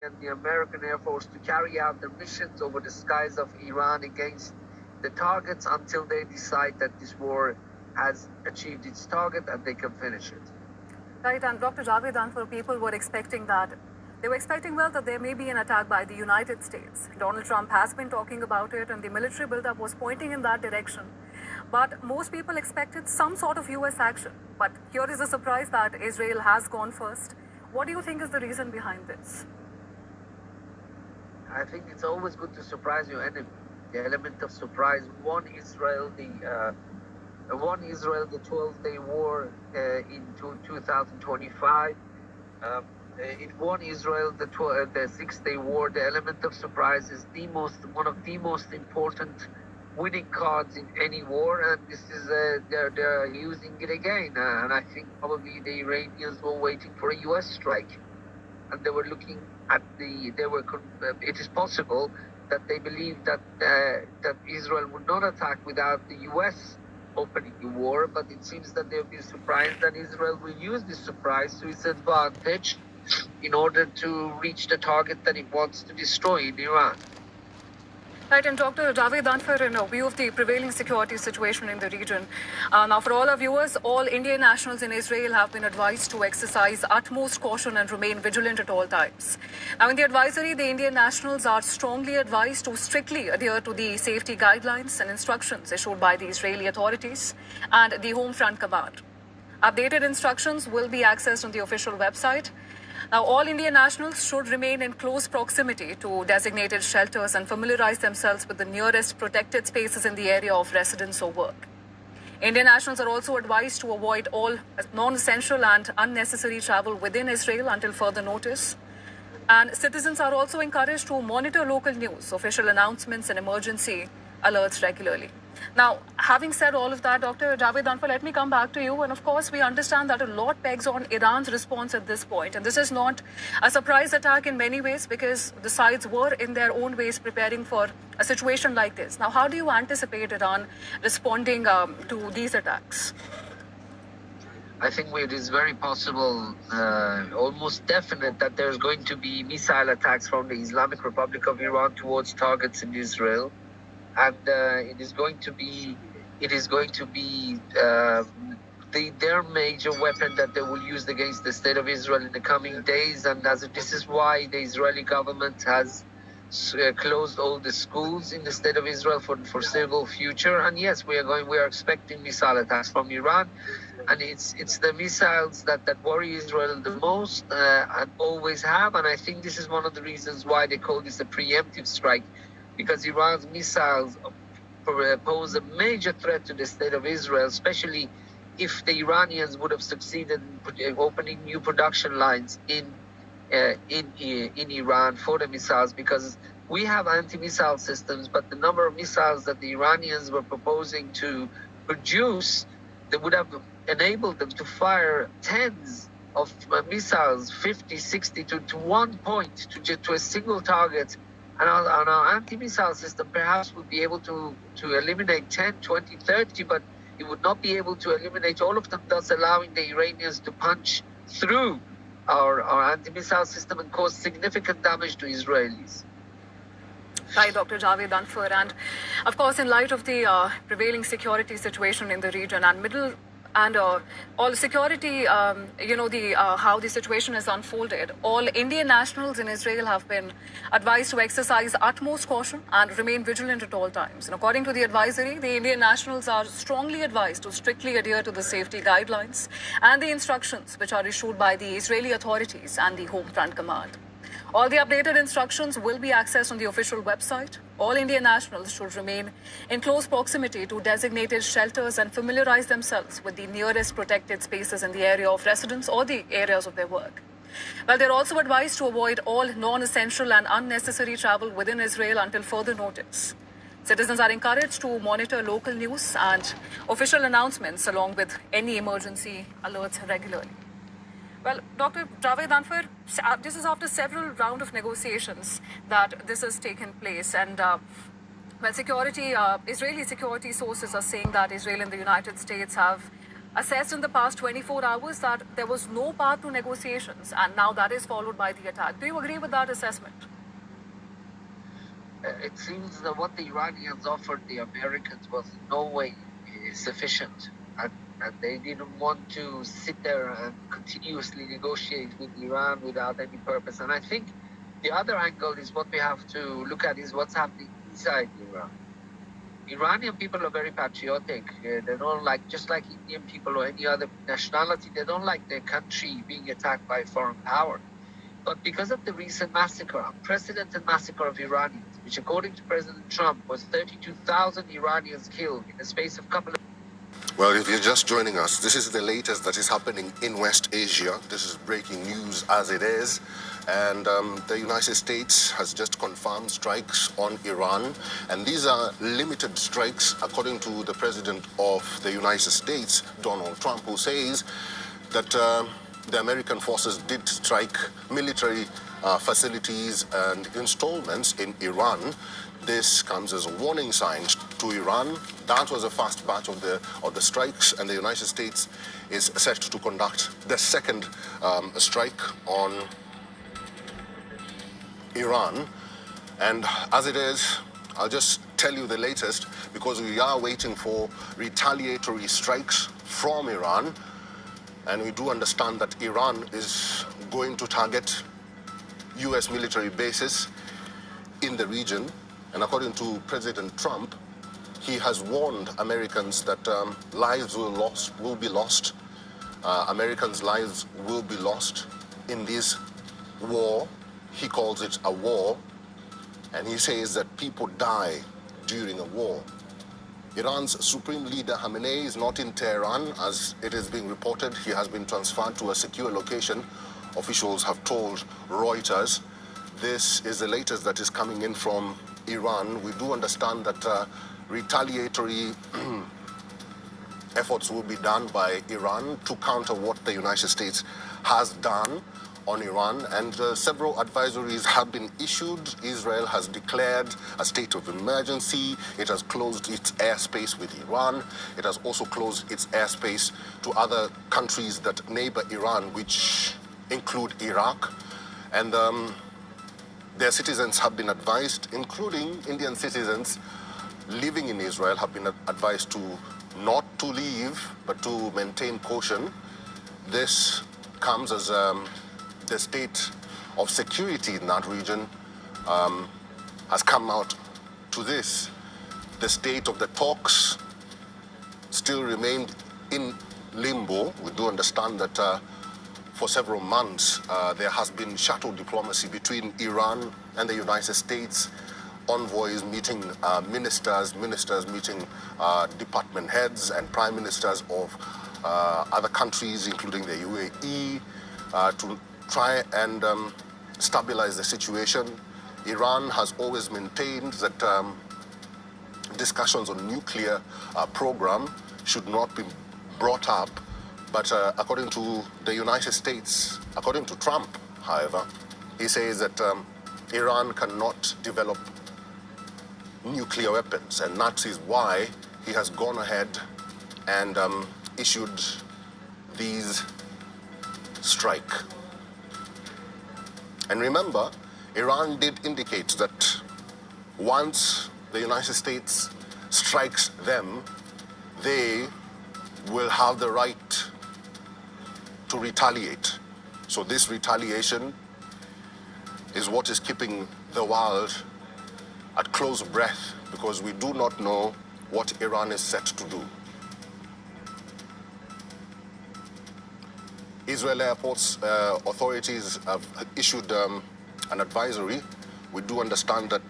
and the American Air Force to carry out their missions over the skies of Iran against the targets until they decide that this war has achieved its target and they can finish it. Right, and Dr. Javed Anwar, people were expecting that. They were expecting, well, that there may be an attack by the United States. Donald Trump has been talking about it, and the military buildup was pointing in that direction. But most people expected some sort of US action. But here is a surprise that Israel has gone first. What do you think is the reason behind this? I think it's always good to surprise your enemy. The element of surprise won Israel the 12-day war in 2025. It won Israel the 6-day war. The element of surprise is one of the most important winning cards in any war, and this is they're using it again. And I think probably the Iranians were waiting for a U.S. strike, and they were looking at it is possible that they believed that Israel would not attack without the U.S. opening the war, but it seems that they'll be surprised that Israel will use this surprise to its advantage in order to reach the target that it wants to destroy in Iran. Right, and Dr. Javed Anwar, in view of the prevailing security situation in the region, now for all our viewers, all Indian nationals in Israel have been advised to exercise utmost caution and remain vigilant at all times. Now, in the advisory, the Indian nationals are strongly advised to strictly adhere to the safety guidelines and instructions issued by the Israeli authorities and the Home Front Command. Updated instructions will be accessed on the official website. Now, all Indian nationals should remain in close proximity to designated shelters and familiarize themselves with the nearest protected spaces in the area of residence or work. Indian nationals are also advised to avoid all non-essential and unnecessary travel within Israel until further notice. And citizens are also encouraged to monitor local news, official announcements, and emergency alerts regularly. Now, having said all of that, Dr. Javed Anwar, let me come back to you. And of course, we understand that a lot pegs on Iran's response at this point. And this is not a surprise attack in many ways because the sides were in their own ways preparing for a situation like this. Now, how do you anticipate Iran responding to these attacks? I think it is very possible, almost definite, that there's going to be missile attacks from the Islamic Republic of Iran towards targets in Israel. And it is going to be their major weapon that they will use against the state of Israel in the coming days. And this is why the Israeli government has closed all the schools in the state of Israel for the foreseeable future. And yes, we are expecting missile attacks from Iran, and it's the missiles that worry Israel the most and always have. And I think this is one of the reasons why they call this a preemptive strike, because Iran's missiles pose a major threat to the state of Israel, especially if the Iranians would have succeeded in opening new production lines in Iran for the missiles, because we have anti-missile systems, but the number of missiles that the Iranians were proposing to produce, they would have enabled them to fire tens of missiles, 50, 60 to one point, to a single target. And our anti-missile system perhaps would be able to eliminate 10, 20, 30, but it would not be able to eliminate all of them, thus allowing the Iranians to punch through our anti-missile system and cause significant damage to Israelis. Right, Dr. Javed Anwar. And of course, in light of the prevailing security situation in the region and all security, how the situation has unfolded, all Indian nationals in Israel have been advised to exercise utmost caution and remain vigilant at all times. And according to the advisory, the Indian nationals are strongly advised to strictly adhere to the safety guidelines and the instructions which are issued by the Israeli authorities and the Home Front Command. All the updated instructions will be accessed on the official website. All Indian nationals should remain in close proximity to designated shelters and familiarize themselves with the nearest protected spaces in the area of residence or the areas of their work. Well, they're also advised to avoid all non-essential and unnecessary travel within Israel until further notice. Citizens are encouraged to monitor local news and official announcements along with any emergency alerts regularly. Well, Dr. Javed Anwar, this is after several rounds of negotiations that this has taken place. And Israeli security sources are saying that Israel and the United States have assessed in the past 24 hours that there was no path to negotiations, and now that is followed by the attack. Do you agree with that assessment? It seems that what the Iranians offered the Americans was in no way sufficient. And they didn't want to sit there and continuously negotiate with Iran without any purpose. And I think the other angle is what we have to look at is what's happening inside Iran. Iranian people are very patriotic. They don't like, just like Indian people or any other nationality, they don't like their country being attacked by a foreign power. But because of the recent massacre, unprecedented massacre of Iranians, which according to President Trump was 32,000 Iranians killed in the space of a couple of... Well, if you're just joining us, this is the latest that is happening in West Asia. This is breaking news as it is. And the United States has just confirmed strikes on Iran. And these are limited strikes, according to the President of the United States, Donald Trump, who says that the American forces did strike military facilities and installments in Iran. This comes as a warning sign to Iran. That was the first batch of the strikes, and the United States is set to conduct the second strike on Iran. And as it is, I'll just tell you the latest, because we are waiting for retaliatory strikes from Iran, and we do understand that Iran is going to target US military bases in the region. And according to President Trump, he has warned Americans that lives will be lost. Americans' lives will be lost in this war. He calls it a war. And he says that people die during a war. Iran's Supreme Leader Khamenei is not in Tehran, as it is being reported. He has been transferred to a secure location, officials have told Reuters. This is the latest that is coming in from Iran. We do understand that retaliatory efforts will be done by Iran to counter what the United States has done on Iran, and several advisories have been issued. Israel has declared a state of emergency. It has closed its airspace with Iran. It has also closed its airspace to other countries that neighbor Iran, which include Iraq. And their citizens have been advised, including Indian citizens living in Israel, have been advised to not to leave, but to maintain caution. This comes as the state of security in that region has come out to this. The state of the talks still remained in limbo. We do understand that for several months there has been shuttle diplomacy between Iran and the United States, envoys meeting ministers meeting department heads and prime ministers of other countries, including the UAE, to try and stabilize the situation. Iran has always maintained that discussions on nuclear program should not be brought up. But according to the United States, according to Trump, however, he says that Iran cannot develop nuclear weapons, and that is why he has gone ahead and issued these strike. And remember, Iran did indicate that once the United States strikes them, they will have the right to retaliate. So this retaliation is what is keeping the world at close breath, because we do not know what Iran is set to do. Israel airports authorities have issued an advisory. We do understand that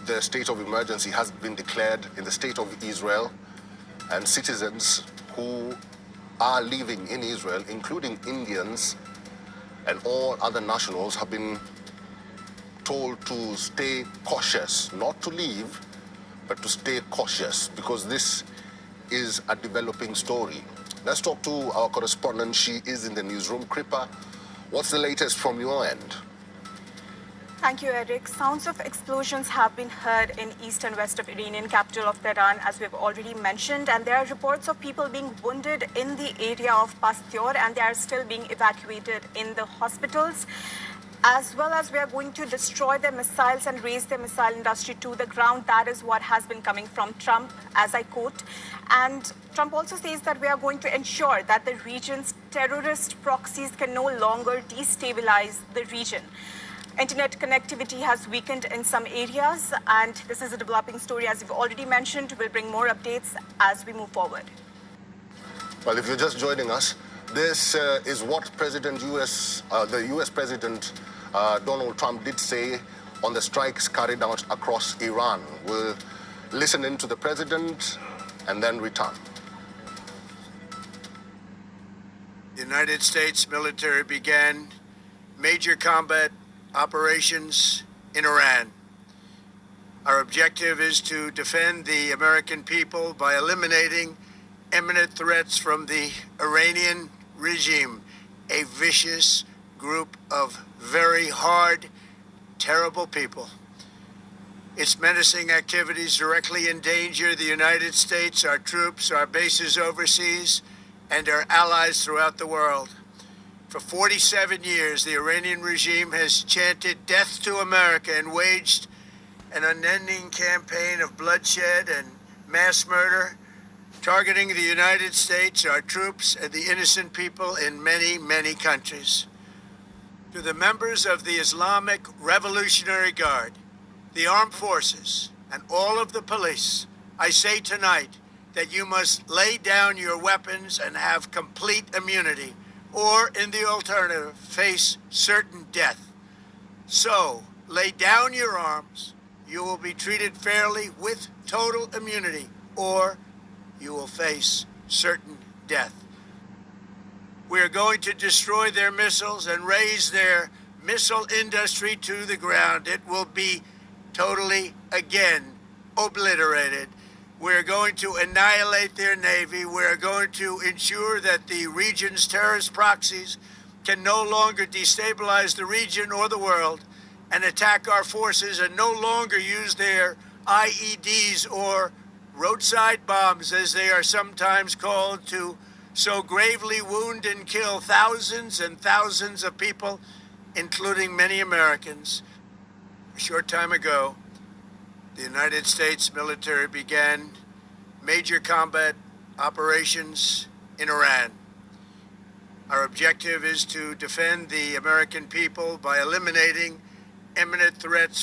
the state of emergency has been declared in the state of Israel, and citizens who are living in Israel, including Indians and all other nationals, have been told to stay cautious, not to leave, but to stay cautious, because this is a developing story. Let's talk to our correspondent. She is in the newsroom. Kripa, what's the latest from your end? Thank you, Eric. Sounds of explosions have been heard in east and west of Iranian capital of Tehran, as we've already mentioned, and there are reports of people being wounded in the area of Bastior, and they are still being evacuated in the hospitals. As well as we are going to destroy their missiles and raise their missile industry to the ground. That is what has been coming from Trump, as I quote. And Trump also says that we are going to ensure that the region's terrorist proxies can no longer destabilize the region. Internet connectivity has weakened in some areas, and this is a developing story, as you've already mentioned. We'll bring more updates as we move forward. Well, if you're just joining us, this is what the U.S. President Donald Trump did say on the strikes carried out across Iran. We'll listen in to the president and then return. The United States military began major combat operations in Iran. Our objective is to defend the American people by eliminating imminent threats from the Iranian regime, a vicious group of very hard, terrible people. Its menacing activities directly endanger the United States, our troops, our bases overseas, and our allies throughout the world. For 47 years, the Iranian regime has chanted death to America and waged an unending campaign of bloodshed and mass murder, targeting the United States, our troops, and the innocent people in many, many countries. To the members of the Islamic Revolutionary Guard, the armed forces, and all of the police, I say tonight that you must lay down your weapons and have complete immunity, or in the alternative, face certain death. So, lay down your arms, you will be treated fairly with total immunity, or you will face certain death. We are going to destroy their missiles and raise their missile industry to the ground. It will be totally, again, obliterated. We're going to annihilate their navy. We're going to ensure that the region's terrorist proxies can no longer destabilize the region or the world and attack our forces, and no longer use their IEDs or roadside bombs, as they are sometimes called, to so gravely wound and kill thousands and thousands of people, including many Americans. A short time ago, the United States military began major combat operations in Iran. Our objective is to defend the American people by eliminating imminent threats